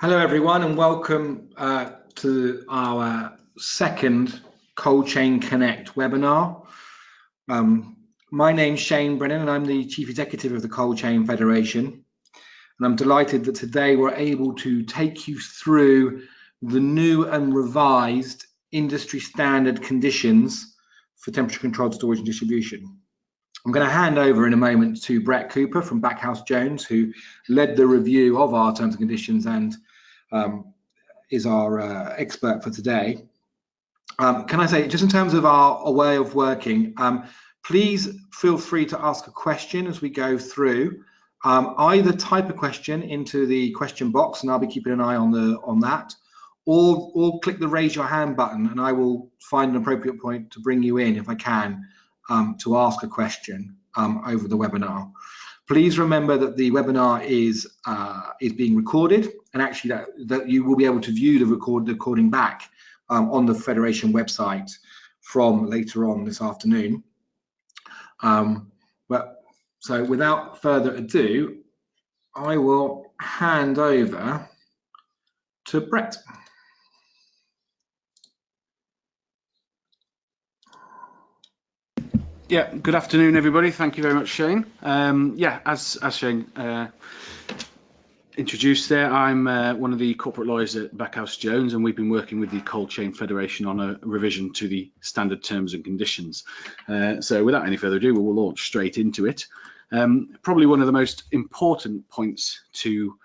Hello everyone and welcome to our second Cold Chain Connect webinar. My name's Shane Brennan and I'm the Chief Executive of the Cold Chain Federation. And I'm delighted that today we're able to take you through the new and revised industry standard conditions for temperature controlled storage and distribution. I'm going to hand over in a moment to Brett Cooper from Backhouse Jones, who led the review of our terms and conditions and is our expert for today. Can I say, just in terms of our way of working, please feel free to ask a question as we go through. Either type a question into the question box, and I'll be keeping an eye on that, or click the raise your hand button, and I will find an appropriate point to bring you in if I can to ask a question over the webinar. Please remember that the webinar is being recorded, and actually that you will be able to view the recording back on the Federation website from later on this afternoon. So without further ado, I will hand over to Brett. Yeah, good afternoon, everybody. Thank you very much, Shane. Yeah, as Shane introduced there, I'm one of the corporate lawyers at Backhouse Jones, and we've been working with the Cold Chain Federation on a revision to the standard terms and conditions. So without any further ado, we will launch straight into it. Probably one of the most important points to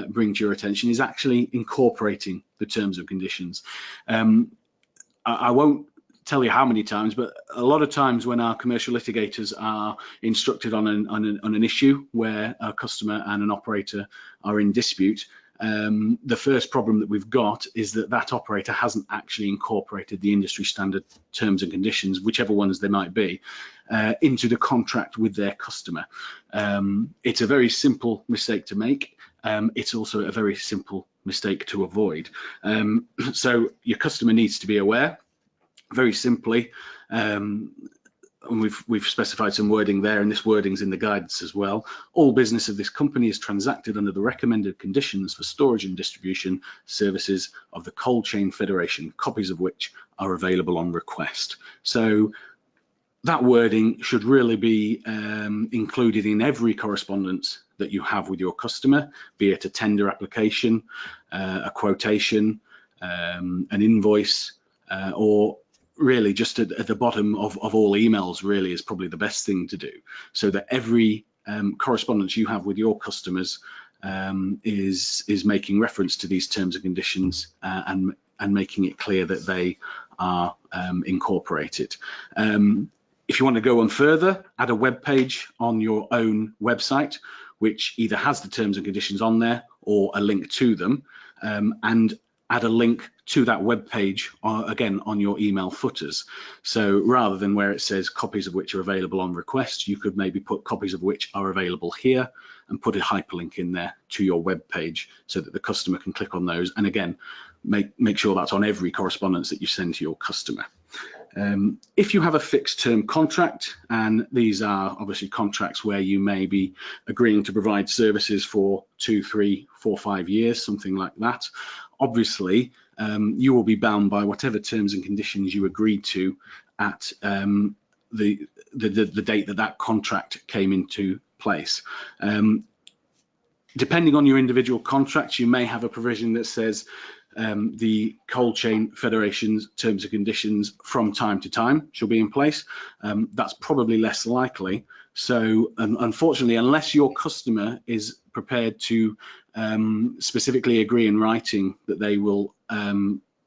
bring to your attention is actually incorporating the terms and conditions. I won't tell you how many times, but a lot of times when our commercial litigators are instructed on an issue where a customer and an operator are in dispute, the first problem that we've got is that operator hasn't actually incorporated the industry standard terms and conditions, whichever ones they might be, into the contract with their customer. It's a very simple mistake to make. It's also a very simple mistake to avoid. So your customer needs to be aware. Very simply, and we've specified some wording there, and this wording's in the guidance as well. All business of this company is transacted under the recommended conditions for storage and distribution services of the Cold Chain Federation, copies of which are available on request. So that wording should really be included in every correspondence that you have with your customer, be it a tender application, a quotation, an invoice, or really just at the bottom of all emails really is probably the best thing to do, so that every correspondence you have with your customers is making reference to these terms and conditions and making it clear that they are incorporated. If you want to go on further, add a web page on your own website which either has the terms and conditions on there or a link to them, and add a link to that web page again on your email footers. So rather than where it says copies of which are available on request, you could maybe put copies of which are available here and put a hyperlink in there to your web page so that the customer can click on those, and again make sure that's on every correspondence that you send to your customer. If you have a fixed term contract, and these are obviously contracts where you may be agreeing to provide services for 2, 3, 4, 5 years, something like that, obviously you will be bound by whatever terms and conditions you agreed to at the date that contract came into place. Depending on your individual contracts, you may have a provision that says the Cold Chain Federation's terms and conditions from time to time shall be in place. That's probably less likely. So unfortunately, unless your customer is prepared to specifically agree in writing that they will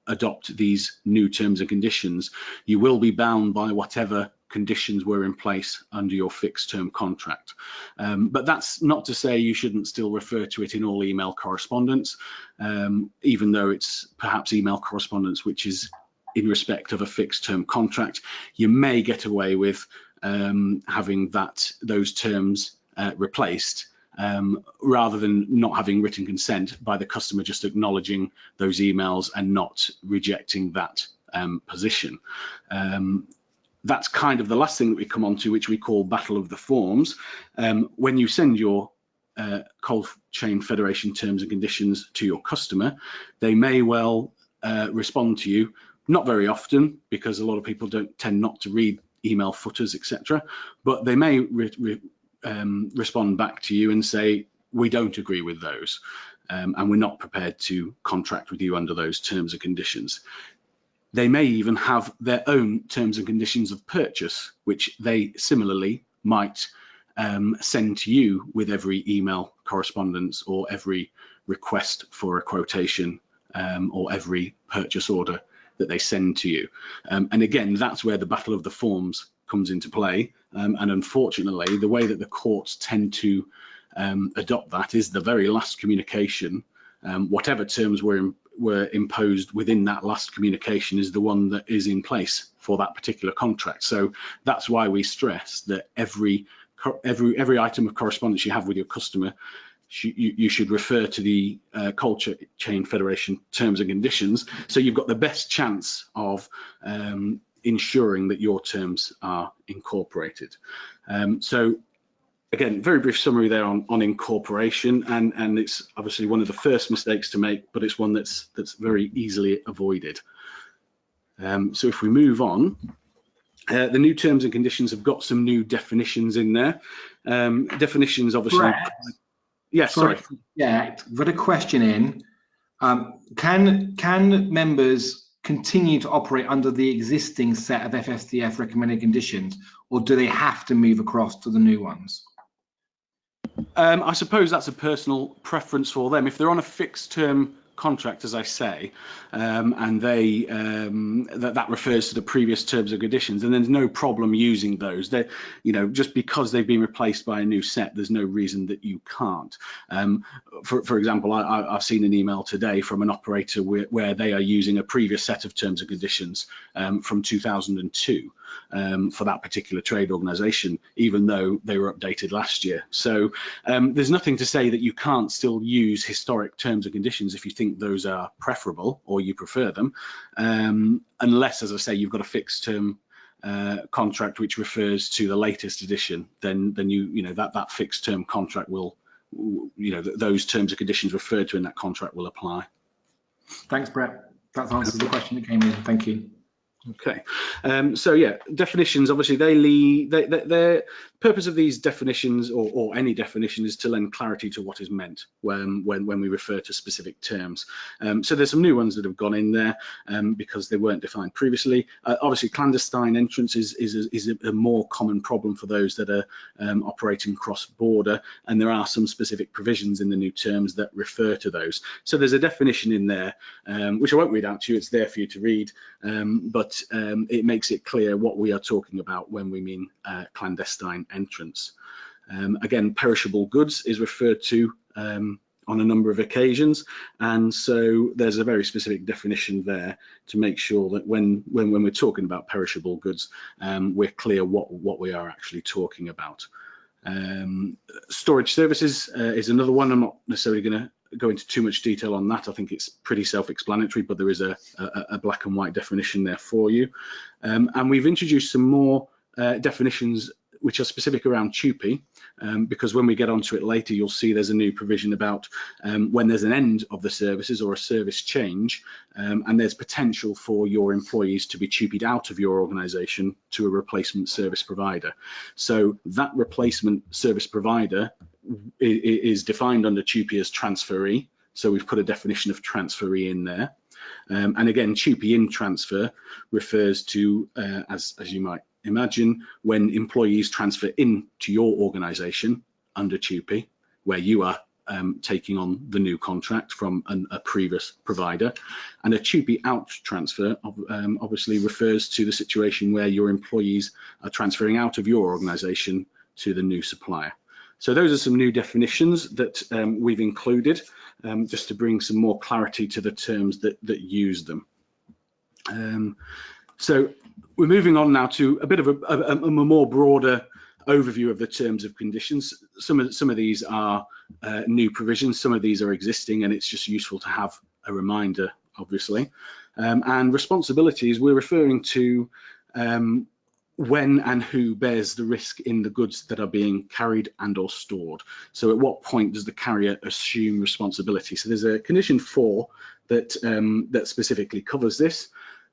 adopt these new terms and conditions, you will be bound by whatever conditions were in place under your fixed term contract. But that's not to say you shouldn't still refer to it in all email correspondence, even though it's perhaps email correspondence which is in respect of a fixed term contract. You may get away with having those terms replaced, rather than not having written consent by the customer just acknowledging those emails and not rejecting that position. That's kind of the last thing that we come on to, which we call battle of the forms. When you send your cold chain federation terms and conditions to your customer, they may well respond to you, not very often, because a lot of people tend not to read email footers, etc. But they may respond back to you and say, we don't agree with those, and we're not prepared to contract with you under those terms and conditions. They may even have their own terms and conditions of purchase, which they similarly might send to you with every email correspondence or every request for a quotation or every purchase order that they send to you. And again, that's where the battle of the forms comes into play. And unfortunately, the way that the courts tend to adopt that is the very last communication, whatever terms were imposed within that last communication is the one that is in place for that particular contract. So that's why we stress that every item of correspondence you have with your customer, you should refer to the Cold Chain Federation terms and conditions, so you've got the best chance of ensuring that your terms are incorporated. So again, very brief summary there on incorporation, and it's obviously one of the first mistakes to make, but it's one that's very easily avoided. So if we move on, the new terms and conditions have got some new definitions in there. Definitions obviously. Brett, yeah, sorry. Yeah, got a question in. Can members continue to operate under the existing set of FSDF recommended conditions, or do they have to move across to the new ones? I suppose that's a personal preference for them. If they're on a fixed term contract, as I say, and they that refers to the previous terms and conditions, and there's no problem using those. They, just because they've been replaced by a new set, there's no reason that you can't. For example, I've seen an email today from an operator where they are using a previous set of terms and conditions from 2002 for that particular trade organisation, even though they were updated last year. So there's nothing to say that you can't still use historic terms and conditions if you think those are preferable or you prefer them, unless, as I say, you've got a fixed term contract which refers to the latest edition. Then that fixed term contract will, those terms and conditions referred to in that contract will apply. Thanks, Brett. That answers the question that came in. Thank you. Okay, so yeah, definitions, obviously the purpose of these definitions or any definition is to lend clarity to what is meant when we refer to specific terms. So there's some new ones that have gone in there because they weren't defined previously. Obviously clandestine entrance is a more common problem for those that are operating cross-border, and there are some specific provisions in the new terms that refer to those. So there's a definition in there which I won't read out to you, it's there for you to read, but it makes it clear what we are talking about when we mean clandestine entrance. Again, perishable goods is referred to on a number of occasions, and so there's a very specific definition there to make sure that when we're talking about perishable goods, we're clear what we are actually talking about. Storage services is another one. I'm not necessarily going to go into too much detail on that. I think it's pretty self-explanatory, but there is a black and white definition there for you. And we've introduced some more definitions which are specific around TUPE, because when we get onto it later, you'll see there's a new provision about when there's an end of the services or a service change, and there's potential for your employees to be TUPE'd out of your organisation to a replacement service provider. So that replacement service provider is defined under TUPE as transferee. So we've put a definition of transferee in there. And again, TUPE in transfer refers to, as you might imagine, when employees transfer into your organisation under TUPE, where you are taking on the new contract from a previous provider. And a TUPE out transfer obviously refers to the situation where your employees are transferring out of your organisation to the new supplier. So those are some new definitions that we've included just to bring some more clarity to the terms that use them. So we're moving on now to a bit of a more broader overview of the terms of conditions. Some of these are new provisions, some of these are existing, and it's just useful to have a reminder, obviously. And responsibilities, we're referring to when and who bears the risk in the goods that are being carried and or stored. So at what point does the carrier assume responsibility? So there's a condition 4 that that specifically covers this.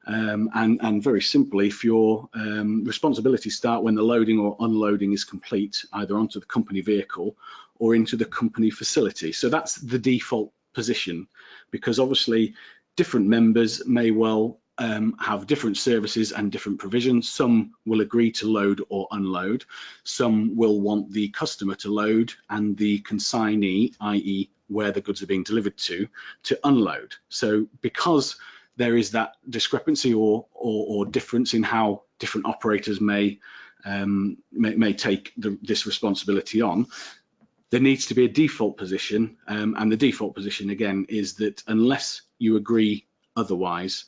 And very simply, if your responsibilities start when the loading or unloading is complete, either onto the company vehicle or into the company facility. So that's the default position, because obviously different members may well have different services and different provisions. Some will agree to load or unload. Some will want the customer to load and the consignee, i.e. where the goods are being delivered to unload. So because there is that discrepancy or difference in how different operators may take this responsibility on, there needs to be a default position, and the default position again is that unless you agree otherwise,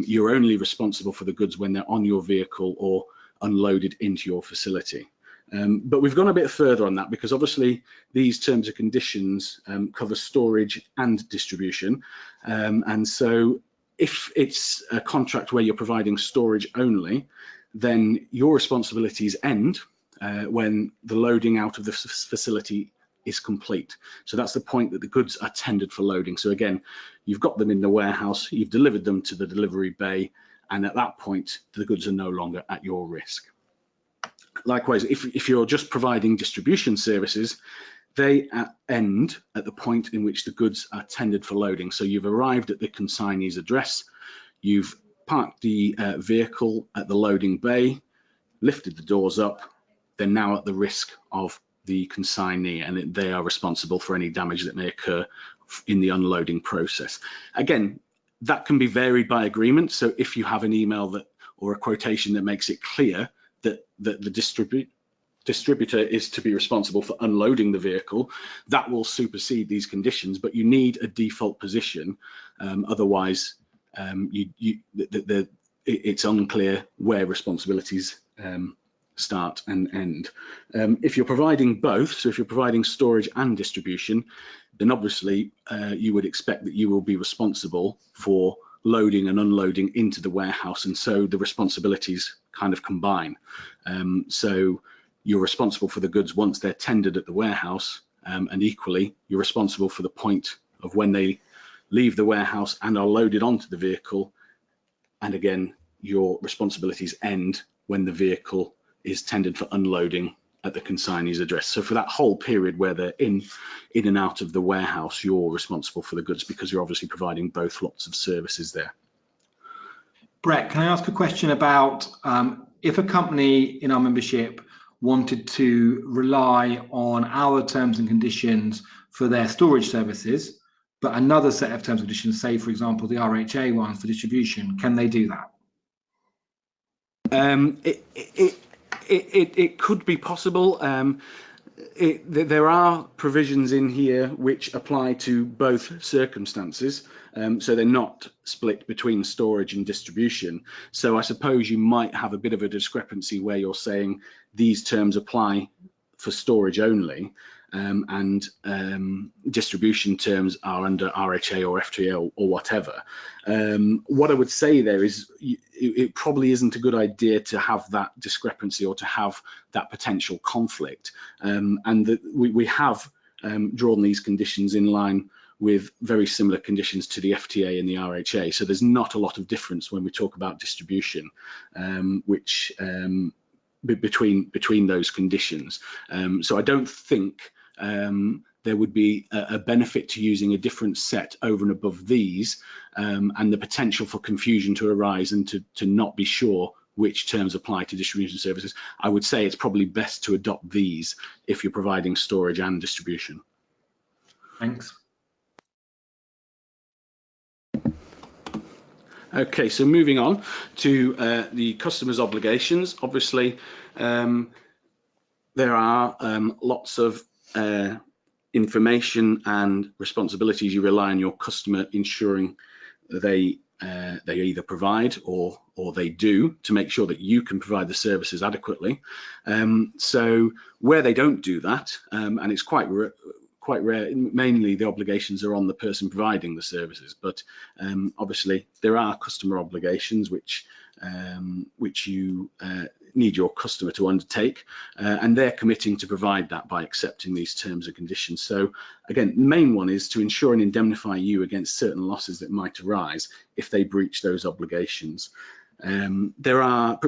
you're only responsible for the goods when they're on your vehicle or unloaded into your facility. But we've gone a bit further on that, because obviously these terms and conditions cover storage and distribution, and so if it's a contract where you're providing storage only, then your responsibilities end when the loading out of the facility is complete. So that's the point that the goods are tendered for loading. So again, you've got them in the warehouse, you've delivered them to the delivery bay, and at that point, the goods are no longer at your risk. Likewise, if you're just providing distribution services, they end at the point in which the goods are tendered for loading. So you've arrived at the consignee's address, you've parked the vehicle at the loading bay, lifted the doors up, they're now at the risk of the consignee, and they are responsible for any damage that may occur in the unloading process. Again, that can be varied by agreement. So if you have an email that or a quotation that makes it clear that the distributor is to be responsible for unloading the vehicle, that will supersede these conditions, but you need a default position. Otherwise, it's unclear where responsibilities start and end. If you're providing both, so if you're providing storage and distribution, then obviously you would expect that you will be responsible for loading and unloading into the warehouse, and so the responsibilities kind of combine. So you're responsible for the goods once they're tendered at the warehouse, and equally you're responsible for the point of when they leave the warehouse and are loaded onto the vehicle, and again your responsibilities end when the vehicle is tendered for unloading at the consignee's address. So for that whole period where they're in and out of the warehouse, you're responsible for the goods, because you're obviously providing both lots of services there. Brett, can I ask a question about if a company in our membership wanted to rely on our terms and conditions for their storage services, but another set of terms and conditions, say for example the RHA ones for distribution, can they do that? It could be possible. There are provisions in here which apply to both circumstances, so they're not split between storage and distribution. So I suppose you might have a bit of a discrepancy where you're saying these terms apply for storage only, and distribution terms are under RHA or FTA or whatever. What I would say there is it probably isn't a good idea to have that discrepancy or to have that potential conflict, and that we have drawn these conditions in line with very similar conditions to the FTA and the RHA. So there's not a lot of difference when we talk about distribution, between those conditions. So I don't think there would be a benefit to using a different set over and above these, and the potential for confusion to arise and to not be sure which terms apply to distribution services. I would say it's probably best to adopt these if you're providing storage and distribution. Thanks. Okay, so moving on to the customer's obligations. Obviously, there are lots of information and responsibilities you rely on your customer ensuring they either provide or they do to make sure that you can provide the services adequately. So where they don't do that, and it's quite rare, mainly the obligations are on the person providing the services, but obviously there are customer obligations which you need your customer to undertake, and they're committing to provide that by accepting these terms and conditions. So again, the main one is to insure and indemnify you against certain losses that might arise if they breach those obligations. There are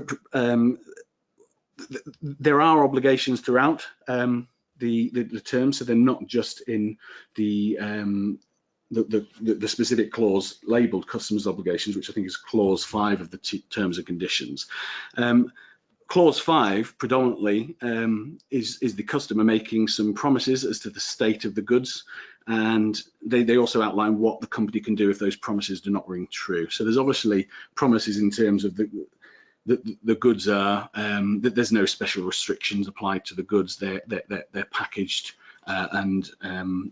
obligations throughout the terms, so they're not just in the specific clause labelled customers obligations, which I think is clause 5 of the terms and conditions. Clause 5 predominantly is the customer making some promises as to the state of the goods, and they also outline what the company can do if those promises do not ring true. So there's obviously promises in terms of the goods are that there's no special restrictions applied to the goods. They're packaged and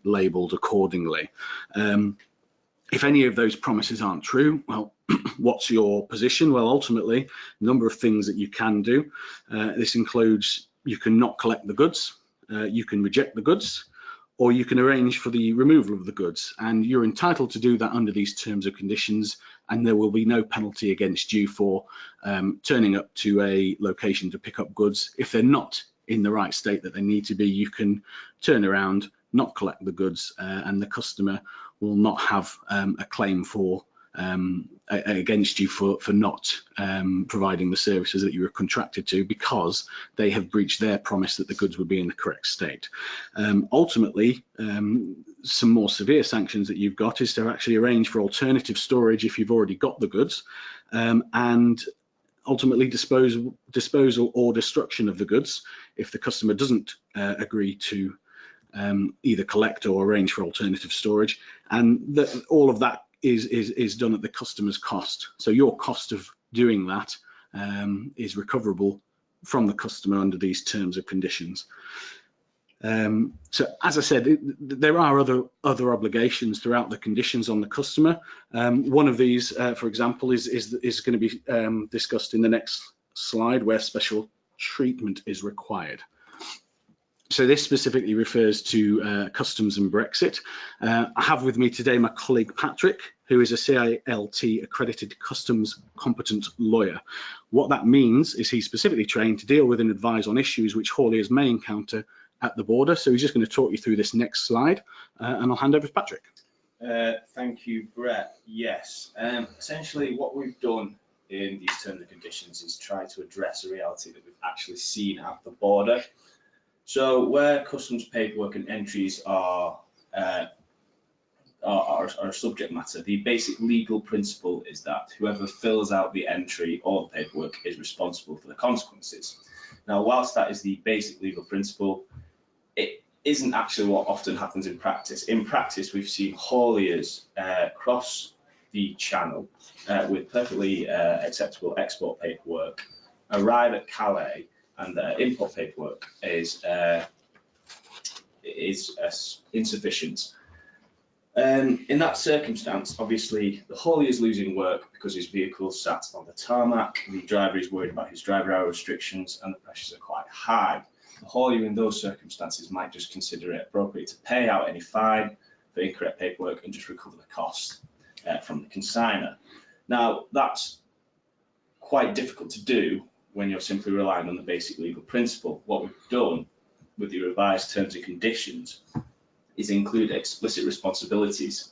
labelled accordingly. If any of those promises aren't true, well, what's your position? Well, ultimately, a number of things that you can do. This includes you can not collect the goods, you can reject the goods, or you can arrange for the removal of the goods, and you're entitled to do that under these terms and conditions, and there will be no penalty against you for turning up to a location to pick up goods. If they're not in the right state that they need to be, you can turn around, not collect the goods, and the customer will not have a claim for against you for not providing the services that you were contracted to, because they have breached their promise that the goods would be in the correct state. Ultimately, some more severe sanctions that you've got is to actually arrange for alternative storage if you've already got the goods, and ultimately disposal or destruction of the goods if the customer doesn't agree to either collect or arrange for alternative storage, and all of that is done at the customer's cost. So your cost of doing that is recoverable from the customer under these terms and conditions. So as I said, there are other obligations throughout the conditions on the customer. One of these, for example, is going to be discussed in the next slide, where special treatment is required. So this specifically refers to customs and Brexit. I have with me today my colleague Patrick, who is a CILT accredited customs competent lawyer. What that means is he's specifically trained to deal with and advise on issues which hauliers may encounter at the border. So he's just going to talk you through this next slide, and I'll hand over to Patrick. Thank you, Brett. Yes, essentially what we've done in these terms and conditions is try to address a reality that we've actually seen at the border. So where customs paperwork and entries are subject matter, the basic legal principle is that whoever fills out the entry or the paperwork is responsible for the consequences. Now, whilst that is the basic legal principle, it isn't actually what often happens in practice. In practice, we've seen hauliers cross the channel with perfectly acceptable export paperwork, arrive at Calais, and import paperwork is insufficient. In that circumstance, obviously, the haulier is losing work because his vehicle sat on the tarmac, the driver is worried about his driver hour restrictions, and the pressures are quite high. The haulier in those circumstances might just consider it appropriate to pay out any fine for incorrect paperwork and just recover the cost from the consignor. Now, that's quite difficult to do when you're simply relying on the basic legal principle. What we've done with the revised terms and conditions is include explicit responsibilities.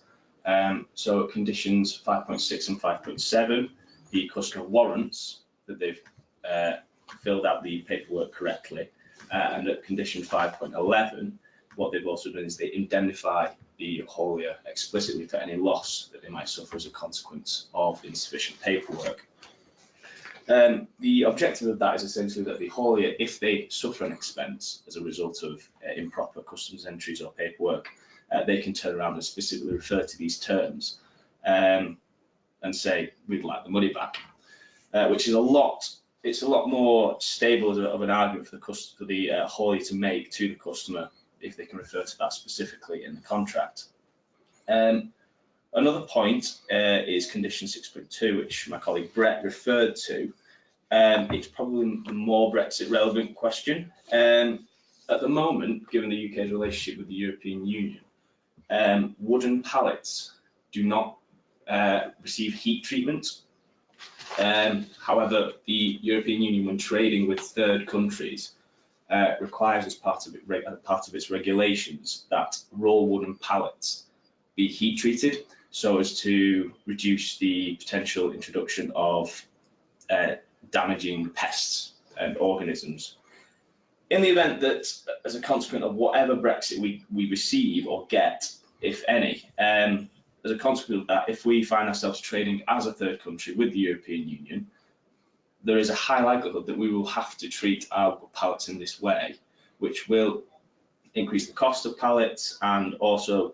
So at conditions 5.6 and 5.7, the customer warrants that they've filled out the paperwork correctly. And at condition 5.11, what they've also done is they indemnify the haulier explicitly for any loss that they might suffer as a consequence of insufficient paperwork. The objective of that is essentially that the haulier, if they suffer an expense as a result of improper customs entries or paperwork, they can turn around and specifically refer to these terms and say, we'd like the money back, which is it's a lot more stable of an argument for the haulier to make to the customer if they can refer to that specifically in the contract. Another point is condition 6.2, which my colleague Brett referred to. It's probably a more Brexit relevant question. At the moment, given the UK's relationship with the European Union, wooden pallets do not receive heat treatment. However, the European Union, when trading with third countries, requires as part of its regulations that raw wooden pallets be heat treated so as to reduce the potential introduction of damaging pests and organisms. In the event that, as a consequence of whatever Brexit we receive or get, if any, as a consequence of that, if we find ourselves trading as a third country with the European Union, there is a high likelihood that we will have to treat our pallets in this way, which will increase the cost of pallets and also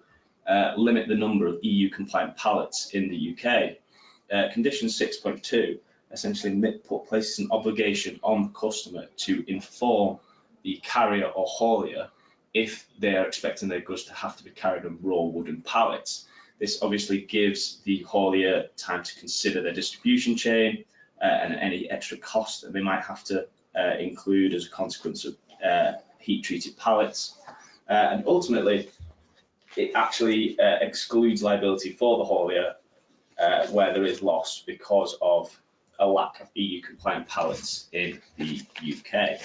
limit the number of EU compliant pallets in the UK. Condition 6.2 essentially places an obligation on the customer to inform the carrier or haulier if they are expecting their goods to have to be carried on raw wooden pallets. This obviously gives the haulier time to consider their distribution chain and any extra cost that they might have to include as a consequence of heat-treated pallets. And ultimately, it actually excludes liability for the haulier where there is loss because of a lack of EU compliant pallets in the UK.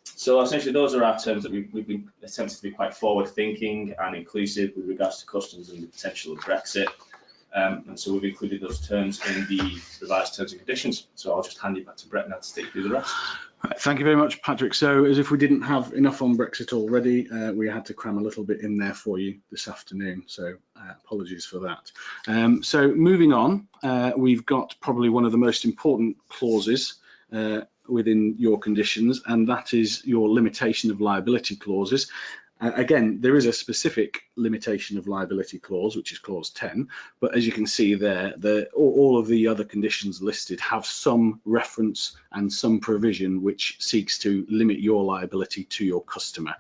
So essentially those are our terms that we've been attempting to be quite forward thinking and inclusive with regards to customs and the potential of Brexit. And so we've included those terms in the revised terms and conditions. So I'll just hand you back to Brett now to take through the rest. Right, thank you very much, Patrick. So as if we didn't have enough on Brexit already, we had to cram a little bit in there for you this afternoon. So apologies for that. So moving on, we've got probably one of the most important clauses within your conditions, and that is your limitation of liability clauses. Again, there is a specific limitation of liability clause, which is clause 10, but as you can see there, all of the other conditions listed have some reference and some provision which seeks to limit your liability to your customer.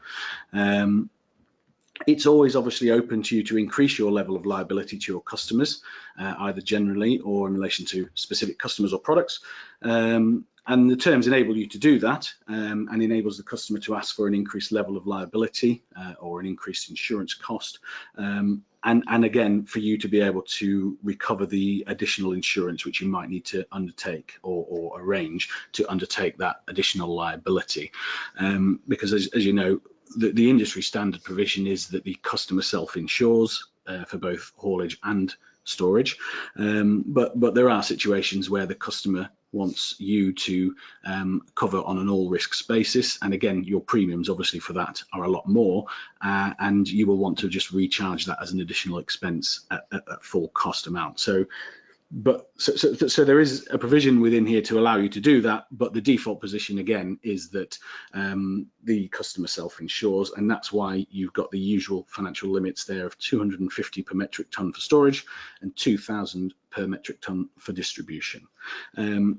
It's always obviously open to you to increase your level of liability to your customers, either generally or in relation to specific customers or products. And the terms enable you to do that and enables the customer to ask for an increased level of liability or an increased insurance cost. And again, for you to be able to recover the additional insurance which you might need to undertake or arrange to undertake that additional liability. Because as you know, the industry standard provision is that the customer self-insures for both haulage and storage, but there are situations where the customer wants you to cover on an all risks basis, and again your premiums obviously for that are a lot more, and you will want to just recharge that as an additional expense at full cost amount. So there is a provision within here to allow you to do that, but the default position again is that the customer self-insures, and that's why you've got the usual financial limits there of 250 per metric ton for storage and 2,000 per metric ton for distribution.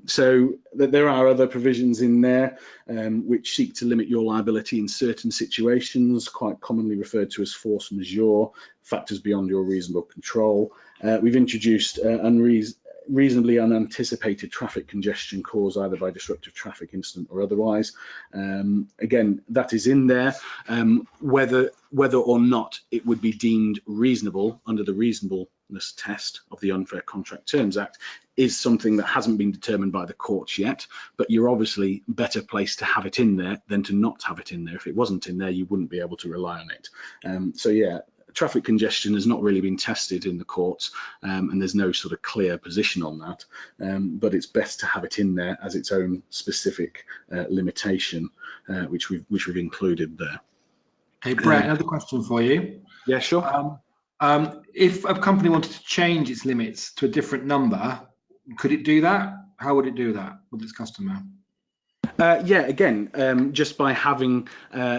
So there are other provisions in there which seek to limit your liability in certain situations, quite commonly referred to as force majeure, factors beyond your reasonable control. We've introduced reasonably unanticipated traffic congestion caused either by disruptive traffic incident or otherwise. Again, that is in there. Whether or not it would be deemed reasonable under the reasonableness test of the Unfair Contract Terms Act is something that hasn't been determined by the courts yet, but you're obviously better placed to have it in there than to not have it in there. If it wasn't in there, you wouldn't be able to rely on it. So yeah, traffic congestion has not really been tested in the courts, and there's no sort of clear position on that, but it's best to have it in there as its own specific limitation, which we've included there. Hey Brett, another question for you. Yeah, sure. If a company wanted to change its limits to a different number, could it do that? How would it do that with its customer? Yeah, again, just by having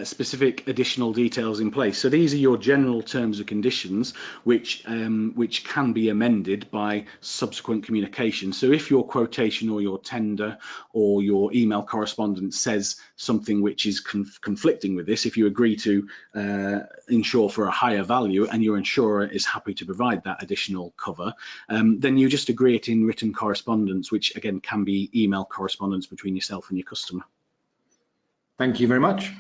specific additional details in place. So these are your general terms and conditions, which can be amended by subsequent communication. So if your quotation or your tender or your email correspondence says something which is conflicting with this, if you agree to insure for a higher value and your insurer is happy to provide that additional cover, then you just agree it in written correspondence, which again can be email correspondence between yourself and your customer. Thank you very much.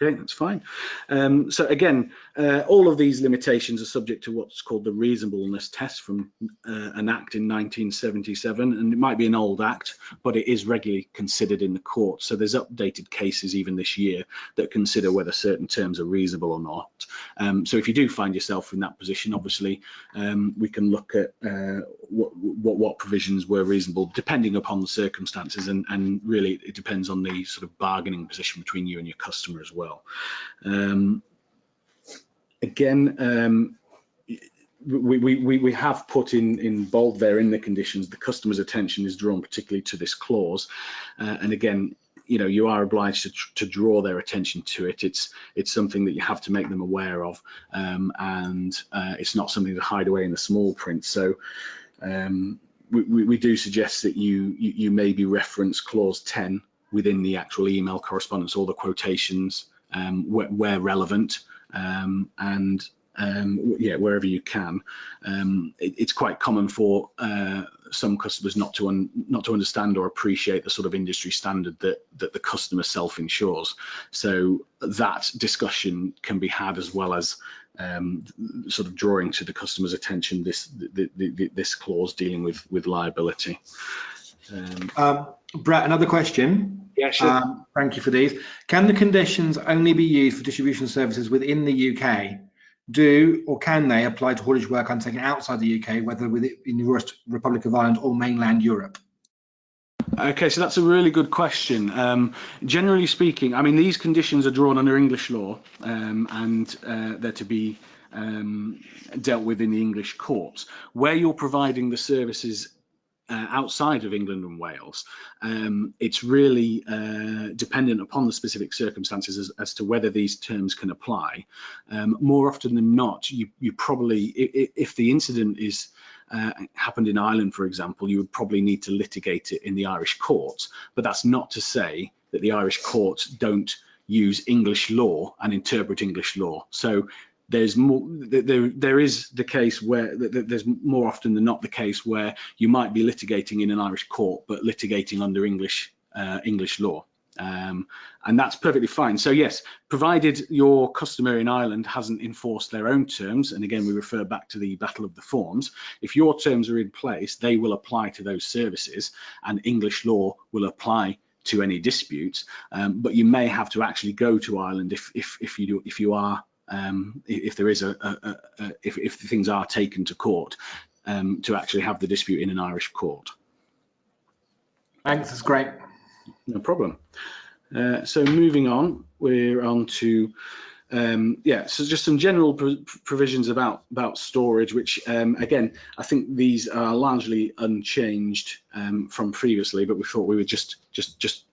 Okay, that's fine. So again, all of these limitations are subject to what's called the reasonableness test from an act in 1977, and it might be an old act, but it is regularly considered in the court. So there's updated cases even this year that consider whether certain terms are reasonable or not. So if you do find yourself in that position, obviously we can look at what provisions were reasonable depending upon the circumstances, and really it depends on the sort of bargaining position between you and your customer as well. Again, we have put in bold there in the conditions, the customer's attention is drawn particularly to this clause, and again, you know, you are obliged to draw their attention to it. It's something that you have to make them aware of, and it's not something to hide away in the small print. So we do suggest that you maybe reference clause 10 within the actual email correspondence or the quotations where relevant, and yeah, wherever you can. It's quite common for some customers not to understand or appreciate the sort of industry standard that the customer self-insures. So that discussion can be had, as well as sort of drawing to the customer's attention this clause dealing with liability. Brett, another question. Yeah, sure. Thank you for these. Can the conditions only be used for distribution services within the UK? Do or can they apply to haulage work undertaken outside the UK, whether in the Republic of Ireland or mainland Europe? Okay, so that's a really good question. Generally speaking, I mean, these conditions are drawn under English law, and they're to be dealt with in the English courts. Where you're providing the services outside of England and Wales, it's really dependent upon the specific circumstances as to whether these terms can apply. More often than not, you probably, if the incident is happened in Ireland, for example, you would probably need to litigate it in the Irish courts. But that's not to say that the Irish courts don't use English law and interpret English law. So there's more, there is the case where there's more often than not the case where you might be litigating in an Irish court, but litigating under English law. And that's perfectly fine. So yes, provided your customer in Ireland hasn't enforced their own terms, and again we refer back to the Battle of the Forms, if your terms are in place, they will apply to those services, and English law will apply to any disputes. But you may have to actually go to Ireland if things are taken to court, to actually have the dispute in an Irish court. Thanks, that's great. No problem. So moving on, we're on to so just some general provisions about storage, which again, I think these are largely unchanged from previously, but we thought we would just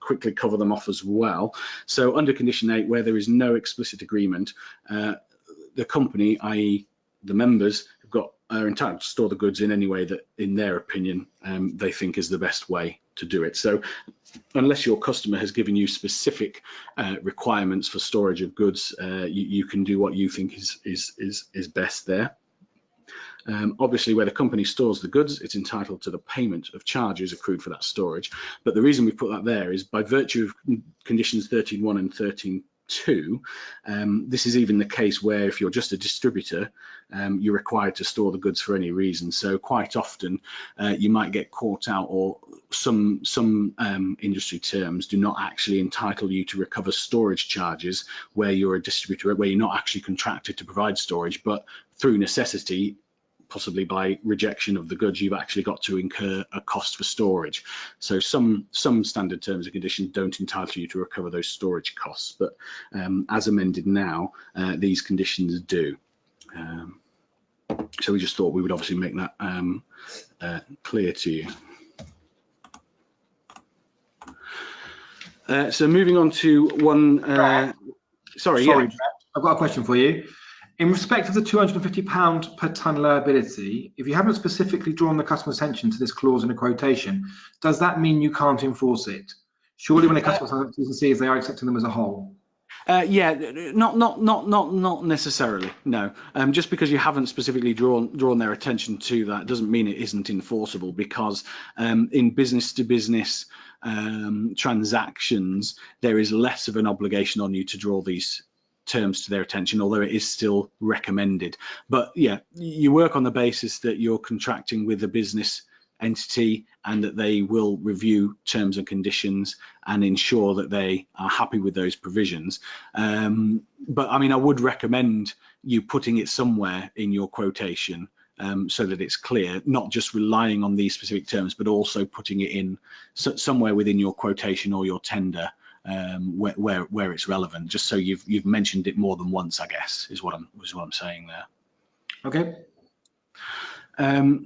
quickly cover them off as well. So under condition 8, where there is no explicit agreement, the company, i.e. the members, are entitled to store the goods in any way that, in their opinion, they think is the best way to do it. So unless your customer has given you specific requirements for storage of goods, you can do what you think is best there. Obviously, where the company stores the goods, it's entitled to the payment of charges accrued for that storage. But the reason we put that there is by virtue of conditions 13.1 and 13.2, this is even the case where if you're just a distributor, you're required to store the goods for any reason. So quite often you might get caught out, or some industry terms do not actually entitle you to recover storage charges where you're a distributor, where you're not actually contracted to provide storage, but through necessity, possibly by rejection of the goods, you've actually got to incur a cost for storage. So some standard terms and conditions don't entitle you to recover those storage costs, but as amended now, these conditions do. So we just thought we would obviously make that clear to you. So moving on to one, sorry, Brett, I've got a question for you. In respect of the £250 per tonne liability, if you haven't specifically drawn the customer's attention to this clause in a quotation, does that mean you can't enforce it? Surely when a customer doesn't see if they are accepting them as a whole. Yeah, not necessarily. No, just because you haven't specifically drawn their attention to that doesn't mean it isn't enforceable. Because in business to business transactions, there is less of an obligation on you to draw these terms to their attention, although it is still recommended. But yeah, you work on the basis that you're contracting with a business entity and that they will review terms and conditions and ensure that they are happy with those provisions. But I mean, I would recommend you putting it somewhere in your quotation so that it's clear, not just relying on these specific terms, but also putting it in somewhere within your quotation or your tender where it's relevant, just so you've mentioned it more than once, I guess, is what I'm saying there. Okay.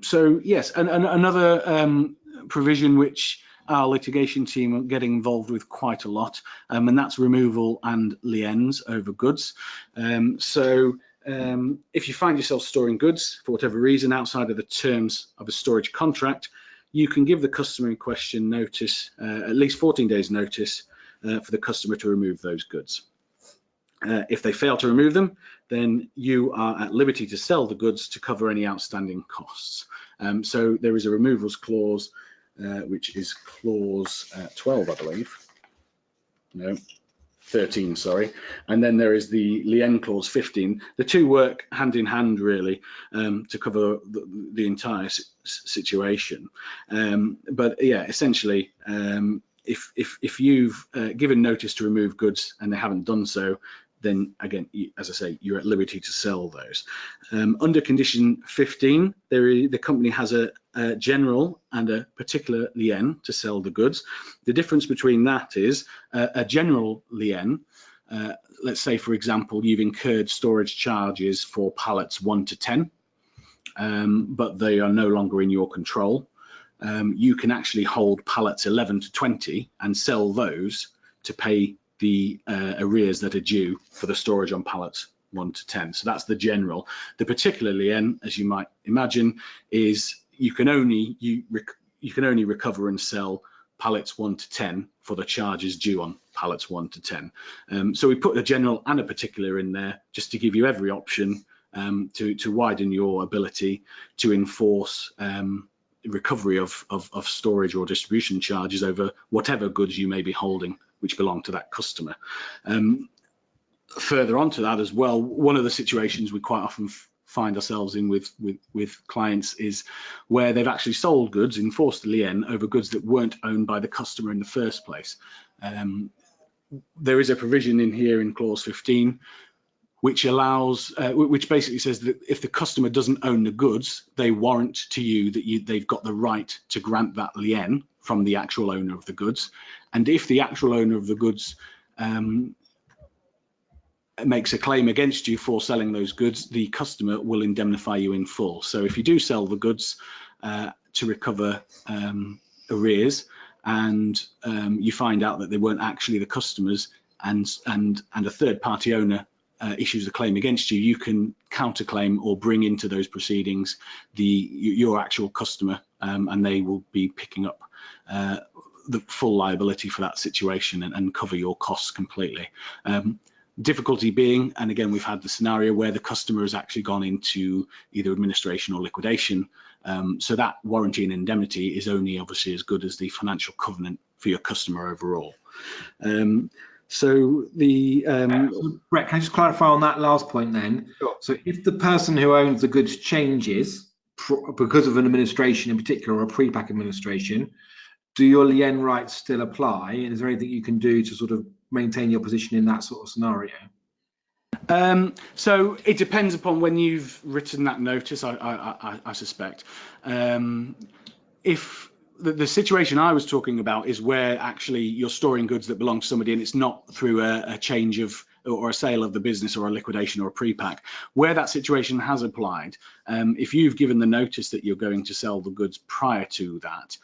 So yes, and another provision which our litigation team are getting involved with quite a lot, and that's removal and liens over goods. If you find yourself storing goods for whatever reason outside of the terms of a storage contract, you can give the customer in question notice, at least 14 days notice, for the customer to remove those goods. If they fail to remove them, then you are at liberty to sell the goods to cover any outstanding costs. So there is a removals clause, which is clause 12, I believe. No, 13, sorry. And then there is the lien clause 15. The two work hand in hand, really, to cover the entire situation. But yeah, essentially, if you've given notice to remove goods and they haven't done so, then again, as I say, you're at liberty to sell those. Under condition 15, the company has a general and a particular lien to sell the goods. The difference between that is a general lien. Let's say, for example, you've incurred storage charges for pallets 1 to 10, but they are no longer in your control. You can actually hold pallets 11 to 20 and sell those to pay the arrears that are due for the storage on pallets 1 to 10. So that's the general. The particular lien, as you might imagine, is you can only recover and sell pallets 1 to 10 for the charges due on pallets 1 to 10. So we put a general and a particular in there just to give you every option to widen your ability to enforce recovery of storage or distribution charges over whatever goods you may be holding which belong to that customer. Further on to that as well, one of the situations we quite often find ourselves in with clients is where they've actually sold goods, enforced the lien over goods that weren't owned by the customer in the first place. There is a provision in here in clause 15 which allows, which basically says that if the customer doesn't own the goods, they warrant to you that they've got the right to grant that lien from the actual owner of the goods. And if the actual owner of the goods makes a claim against you for selling those goods, the customer will indemnify you in full. So if you do sell the goods to recover arrears and you find out that they weren't actually the customers and a third party owner issues a claim against you, you can counterclaim or bring into those proceedings your actual customer, and they will be picking up the full liability for that situation and cover your costs completely. Difficulty being, and again, we've had the scenario where the customer has actually gone into either administration or liquidation. So that warranty and indemnity is only obviously as good as the financial covenant for your customer overall. So Brett, can I just clarify on that last point then? Sure. So if the person who owns the goods changes because of an administration in particular or a pre-pack administration, do your lien rights still apply? And is there anything you can do to sort of maintain your position in that sort of scenario? So it depends upon when you've written that notice, I suspect. If the situation I was talking about is where actually you're storing goods that belong to somebody and it's not through a change of or a sale of the business or a liquidation or a pre-pack, where that situation has applied, if you've given the notice that you're going to sell the goods prior to that,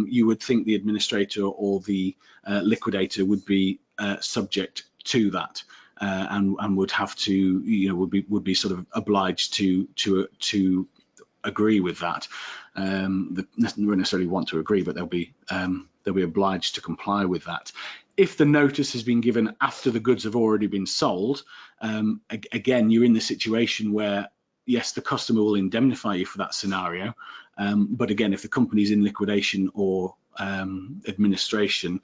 you would think the administrator or the liquidator would be subject to that. And would have to, would be sort of obliged to agree with that. They won't necessarily want to agree, but they'll be they'll be obliged to comply with that. If the notice has been given after the goods have already been sold, again, you're in the situation where, yes, the customer will indemnify you for that scenario. But again, if the company's in liquidation or administration,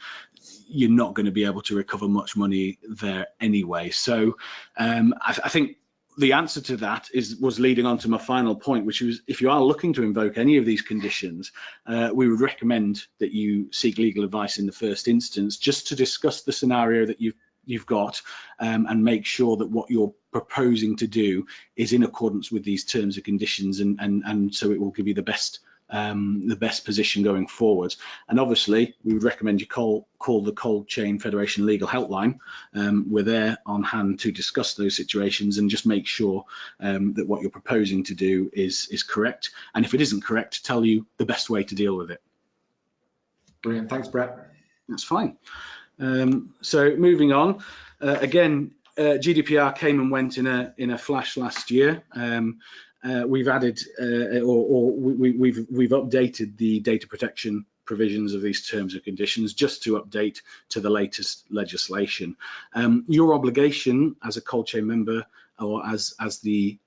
you're not going to be able to recover much money there anyway. So I think the answer to that was leading on to my final point, which was, if you are looking to invoke any of these conditions, we would recommend that you seek legal advice in the first instance, just to discuss the scenario that you've got, and make sure that what you're proposing to do is in accordance with these terms and conditions, and so it will give you the best position going forward. And obviously, we would recommend you call the Cold Chain Federation Legal Helpline. We're there on hand to discuss those situations and just make sure that what you're proposing to do is correct. And if it isn't correct, tell you the best way to deal with it. Brilliant. Thanks, Brett. That's fine. So moving on, again, GDPR came and went in a flash last year. We've added we've updated the data protection provisions of these terms and conditions just to update to the latest legislation. Your obligation as a cold chain member or as the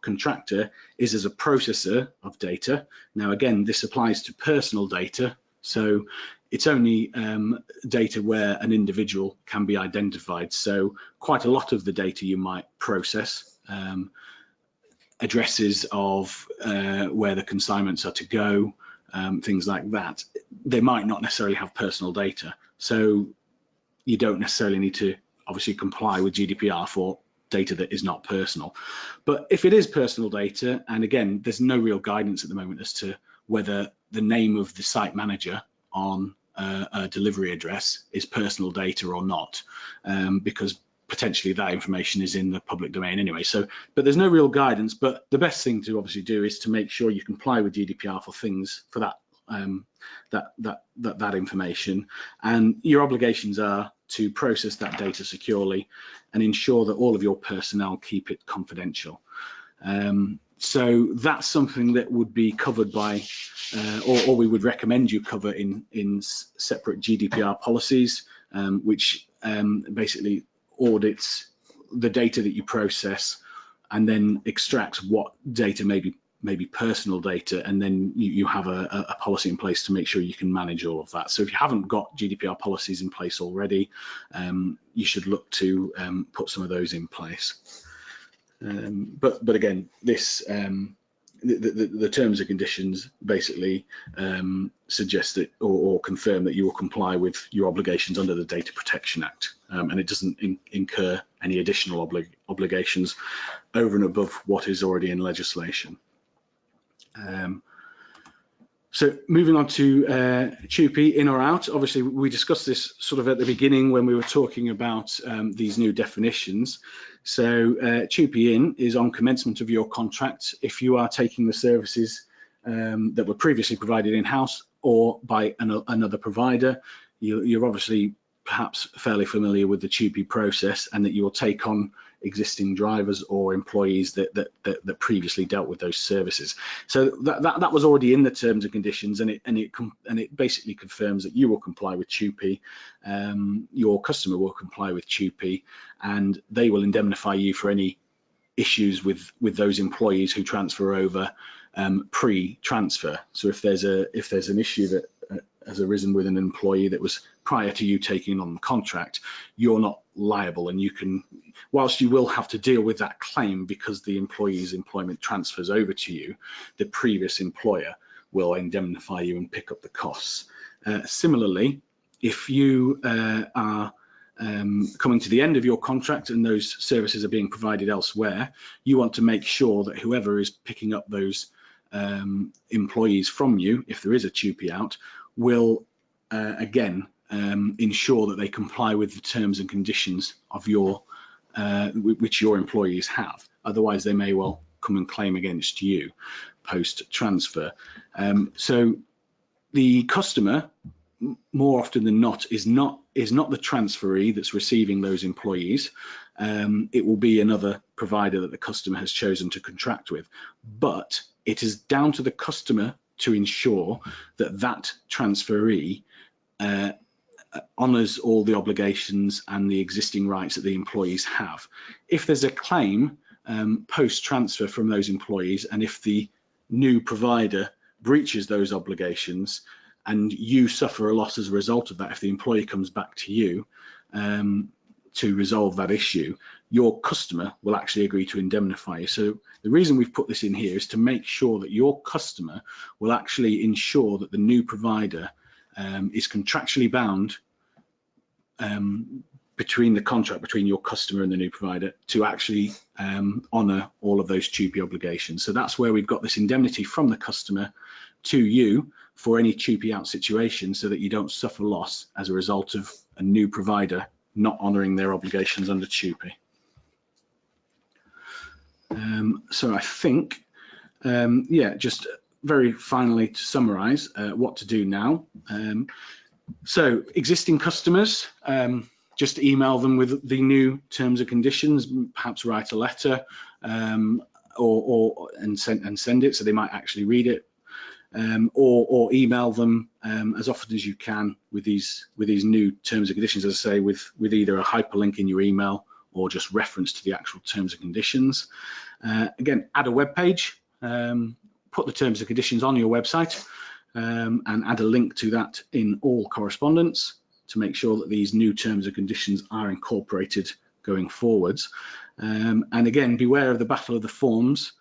contractor is as a processor of data. Now, again, this applies to personal data, so it's only data where an individual can be identified. So quite a lot of the data you might process, addresses of where the consignments are to go, things like that, they might not necessarily have personal data. So you don't necessarily need to obviously comply with GDPR for data that is not personal. But if it is personal data, and again, there's no real guidance at the moment as to whether the name of the site manager on a delivery address is personal data or not, because potentially that information is in the public domain anyway. So, but there's no real guidance. But the best thing to obviously do is to make sure you comply with GDPR for things for that information, and your obligations are to process that data securely and ensure that all of your personnel keep it confidential. So that's something that would be covered by, or we would recommend you cover in separate GDPR policies, which basically audits the data that you process and then extracts what data may be personal data, and then you have a policy in place to make sure you can manage all of that. So if you haven't got GDPR policies in place already, you should look to put some of those in place. But again, this the terms and conditions basically suggest that or confirm that you will comply with your obligations under the Data Protection Act, and it doesn't incur any additional obligations over and above what is already in legislation. So moving on to TUPE, in or out. Obviously, we discussed this sort of at the beginning when we were talking about these new definitions. So TUPE in is on commencement of your contract if you are taking the services that were previously provided in-house or by another provider. You're obviously perhaps fairly familiar with the TUPE process, and that you will take on existing drivers or employees that previously dealt with those services. So that was already in the terms and conditions, and it basically confirms that you will comply with TUPE, your customer will comply with TUPE, and they will indemnify you for any issues with those employees who transfer over pre-transfer. So if there's an issue that has arisen with an employee that was prior to you taking on the contract, you're not liable, and you can, whilst you will have to deal with that claim because the employee's employment transfers over to you, the previous employer will indemnify you and pick up the costs. Similarly, if you are coming to the end of your contract and those services are being provided elsewhere, you want to make sure that whoever is picking up those employees from you, if there is a TUPE out, will again ensure that they comply with the terms and conditions of your which your employees have. Otherwise, they may well come and claim against you post transfer. So the customer, more often than not, is not the transferee that's receiving those employees. It will be another provider that the customer has chosen to contract with, but it is down to the customer to ensure that that transferee honours all the obligations and the existing rights that the employees have. If there's a claim post-transfer from those employees, and if the new provider breaches those obligations and you suffer a loss as a result of that, if the employee comes back to you to resolve that issue, your customer will actually agree to indemnify you. So the reason we've put this in here is to make sure that your customer will actually ensure that the new provider is contractually bound between the contract between your customer and the new provider to actually honour all of those TUPE obligations. So that's where we've got this indemnity from the customer to you for any TUPE out situation, so that you don't suffer loss as a result of a new provider not honouring their obligations under TUPE. So I think, yeah, just very finally to summarise what to do now. So existing customers, just email them with the new terms and conditions, perhaps write a letter and send it so they might actually read it, or email them as often as you can with these new terms and conditions, as I say, with either a hyperlink in your email or just reference to the actual terms and conditions. Again, add a web page, put the terms and conditions on your website, and add a link to that in all correspondence to make sure that these new terms and conditions are incorporated going forwards. And again, beware of the battle of the forms,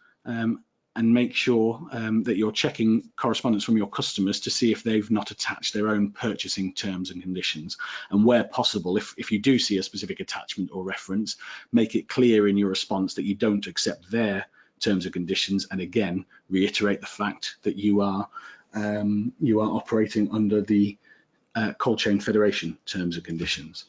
and make sure that you're checking correspondence from your customers to see if they've not attached their own purchasing terms and conditions. And where possible, if you do see a specific attachment or reference, make it clear in your response that you don't accept their terms and conditions, and again, reiterate the fact that you are operating under the Cold Chain Federation terms and conditions.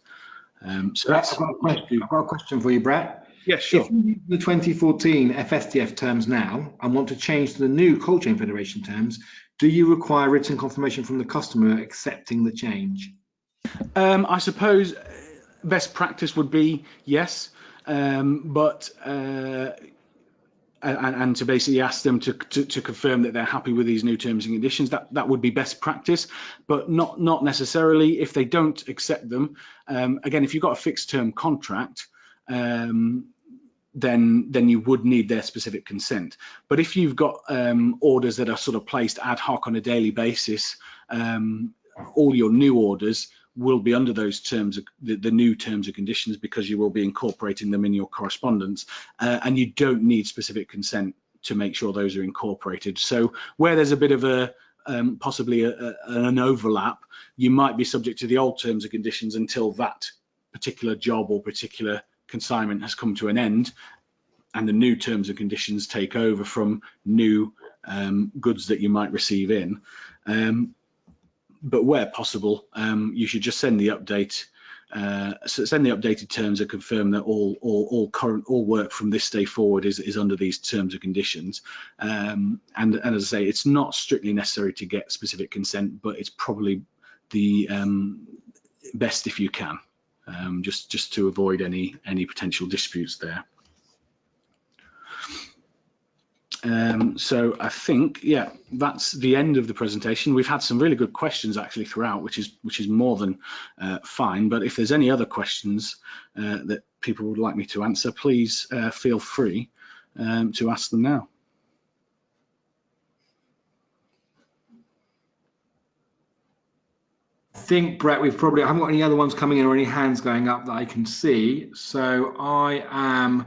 So that's, I've got a question for you, Brett. Yeah, sure. If you use the 2014 FSTF terms now and want to change to the new Cold Chain Federation terms, do you require written confirmation from the customer accepting the change? I suppose best practice would be yes, but and to basically ask them to confirm that they're happy with these new terms and conditions. That would be best practice, but not necessarily if they don't accept them. Again, if you've got a fixed term contract, then you would need their specific consent. But if you've got orders that are sort of placed ad hoc on a daily basis, all your new orders will be under those terms, the new terms and conditions, because you will be incorporating them in your correspondence, and you don't need specific consent to make sure those are incorporated. So where there's a bit of a possibly an overlap, you might be subject to the old terms and conditions until that particular job or particular consignment has come to an end, and the new terms and conditions take over from new goods that you might receive in. But where possible, you should just send the update, send the updated terms and confirm that all work from this day forward is under these terms and conditions. And as I say, it's not strictly necessary to get specific consent, but it's probably the best if you can, just to avoid any potential disputes there. So I think, yeah, that's the end of the presentation. We've had some really good questions actually throughout, which is more than fine. But if there's any other questions that people would like me to answer, please feel free to ask them now. I think, Brett, I haven't got any other ones coming in or any hands going up that I can see. So I am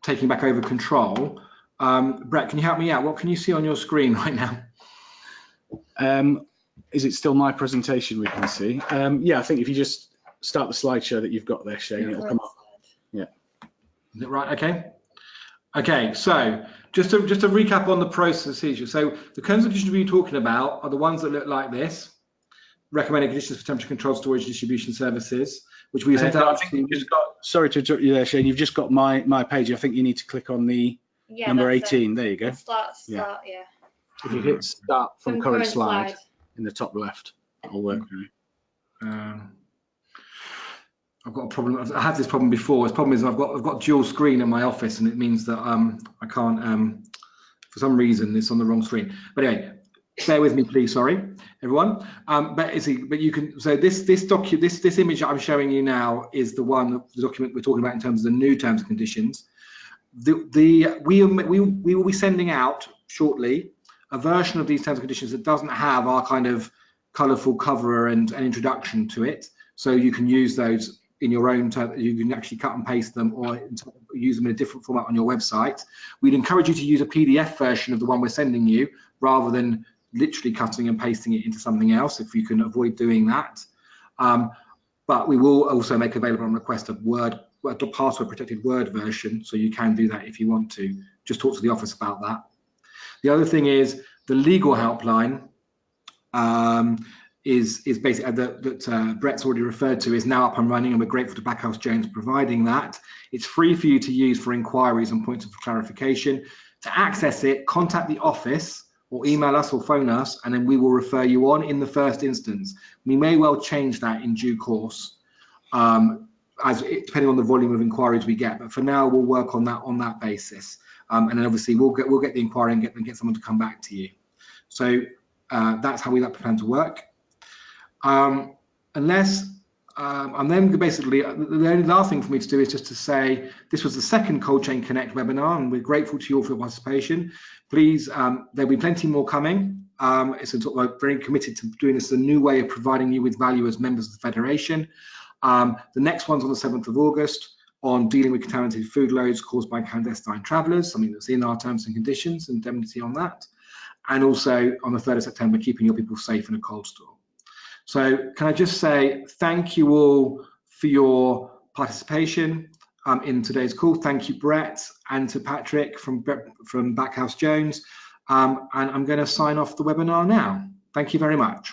taking back over control. Brett, can you help me out? What can you see on your screen right now? Is it still my presentation we can see? Yeah, I think if you just start the slideshow that you've got there, Shane, it'll come up. Yeah. Is it right? Okay. Okay, so just to recap on the procedure. So the terms and conditions we're talking about are the ones that look like this. Recommended conditions for temperature controlled storage and distribution services, which we sent out. I think you've just got, sorry to interrupt you there, Shane, you've just got my page. I think you need to click on the number 18. There you go. Start, yeah. yeah. If you hit start from current slide in the top left, that'll work. I've got a problem. I had this problem before. The problem is I've got dual screen in my office, and it means that I can't. For some reason, it's on the wrong screen. But anyway, bear with me, please. Sorry, everyone. But you can. So this image I'm showing you now is the document we're talking about in terms of the new terms and conditions. We will be sending out shortly a version of these terms and conditions that doesn't have our kind of colourful cover and an introduction to it. So you can use those in your own term. You can actually cut and paste them or use them in a different format on your website. We'd encourage you to use a PDF version of the one we're sending you rather than literally cutting and pasting it into something else, if you can avoid doing that. But we will also make available on request a password protected Word version, so you can do that if you want to. Just talk to the office about that. The other thing is the legal helpline is basically that Brett's already referred to, is now up and running, and we're grateful to Backhouse Jones providing that. It's free for you to use for inquiries and points of clarification. To access it, contact the office or email us or phone us, and then we will refer you on in the first instance. We may well change that in due course, depending on the volume of inquiries we get. But for now, we'll work on that basis, and then obviously we'll get the inquiry and get someone to come back to you. So that's how we plan to work. And then basically the only last thing for me to do is just to say this was the second Cold Chain Connect webinar, and we're grateful to you all for your participation. Please, there'll be plenty more coming. We're very committed to doing this as a new way of providing you with value as members of the Federation. The next one's on the 7th of August on dealing with contaminated food loads caused by clandestine travellers, something that's in our terms and conditions, and indemnity on that. And also on the 3rd of September, keeping your people safe in a cold store. So can I just say thank you all for your participation in today's call. Thank you, Brett, and to Patrick from Backhouse Jones. And I'm going to sign off the webinar now. Thank you very much.